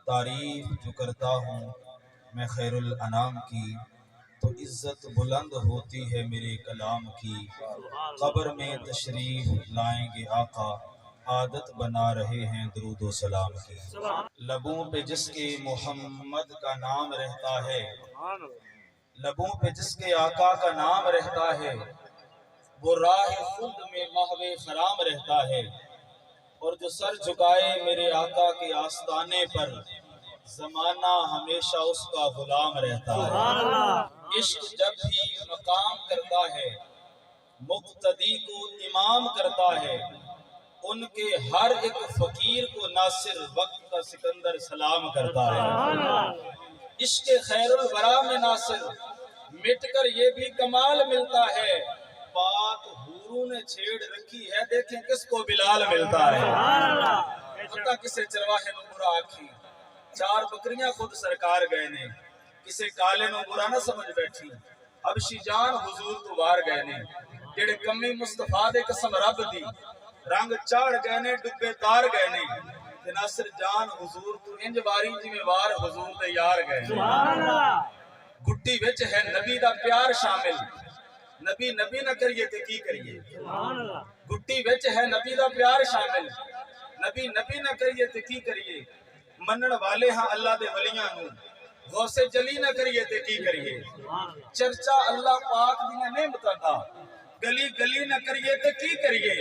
تعریف جو کرتا ہوں میں خیر الانام کی، تو عزت بلند ہوتی ہے میرے کلام کی۔ قبر میں تشریف لائیں گے آقا، عادت بنا رہے ہیں درود و سلام کی۔ لبوں پہ جس کے محمد کا نام رہتا ہے، لبوں پہ جس کے آقا کا نام رہتا ہے، وہ راہ خود میں محو خرام رہتا ہے۔ اور جو سر جھکائے میرے آقا کے آستانے پر، زمانہ ہمیشہ اس کا غلام رہتا ہے۔ عشق جب بھی مقام کرتا ہے، مقتدی کو امام کرتا ہے، ان کے ہر ایک فقیر کو ناصر وقت کا سکندر سلام کرتا ہے۔ عشق خیر الورا میں ناصر مٹ کر یہ بھی کمال ملتا ہے، بات حوروں نے چھیڑ رکھی ہے، دیکھیں کس کو بلال ملتا ہے۔ پتہ کسے چرواہے نو برا آکھی، چار بکریاں خود سرکار گئے نے، کسے کالے نو برا نہ سمجھ بیٹھی، حبشی جان حضور تو وار گئے نے، جڑے کمی مصطفیٰ دے قسم رب دی، رنگ چاڑ گئے نے ڈبے تار گئے نے، کہ ناصر جان حضور تو انج واری جی میں وار حضور دے یار گئے نے۔ گھٹی وچ ہے نبی دا پیار شامل، نبی نبی نہ کریے تے کی کریے۔ گھٹی وچ ہے نبی دا پیار شامل، نبی نبی نہ کریے تے کی کریے۔ منن والے ہاں اللہ دے ولیاں نو، غوث جلی نہ کریے تے کی کریے۔ چرچا اللہ پاک دیاں نعمتاں دا، گلی گلی نہ کریے تے کی کریے۔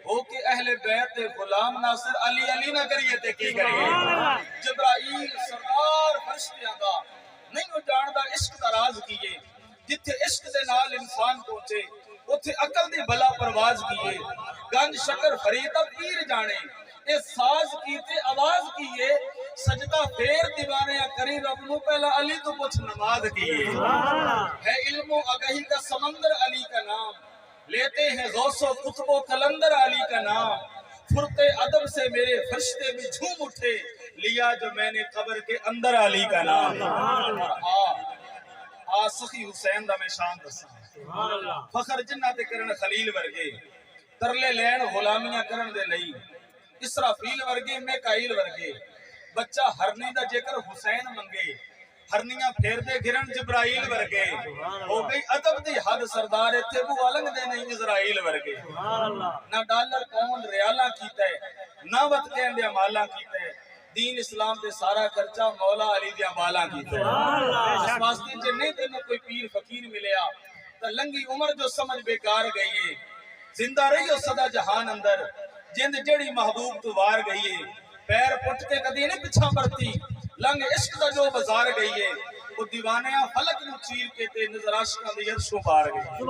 ہو کہ اہل بیت غلام ناصر علی علی نہ کریے تے کی کریے۔ جبرائیل سردار فرشتیاں دا نہیں وہ جاندہ عشق دا راز کیے، جتھے عشق دے نال انسان پہنچے اتھے عقل دی بلا پرواز کیے۔ گنج شکر فریدہ پیر جانے، اے ساز کیتے آواز کیے، سجدہ پھیر دیوانے کری رب نو پہلا علی تو پچھ نماز کیے۔ ہے علم و آگہی کا سمندر علی کا نام، لیتے ہیں غوث و قطب و کلندر علی کا نام۔ فرتے ادب سے میرے فرشتے بھی جھوم اٹھے، لیا جو میں نے قبر کے اندر علی کا نام۔ سخی حسین دا میں شان دساں، فخر جنہ تے کرن خلیل ورگے، ترلے لین غلامیاں کرن دے لئی، اسرافیل ورگے میکائیل ورگے، بچہ ہرنی دا جیکر حسین منگے، ہرنیاں پھیر دے گرن جبرائیل ورگے۔ ہو گئی ادب دی حد سردار تھے وہ علنگ دے نہیں اسرائیل ورگے۔ نہ ڈالر پاؤنڈ ریالاں کیتا ہے، نہ وط کہن دے مالاں کیتا ہے، دین اسلام دے سارا خرچہ مولا علی دیا بالاں کیتا ہے۔ اس واسطے جے نہیں تینوں کوئی پیر فقیر ملیا تو لنگی عمر جو سمجھ بیکار گئی ہے، زندہ رہی ہو صدا جہان اندر، جند جڑی محبوب تو وار گئی ہے، پیر پٹ کے کدی نہیں پچھا پڑتی، لنگ عشق دا جو بازار گئی ہے، وہ دیوانیاں فلک نو چیر کے تے نظر عاشقاں دی عرشوں پار گئی۔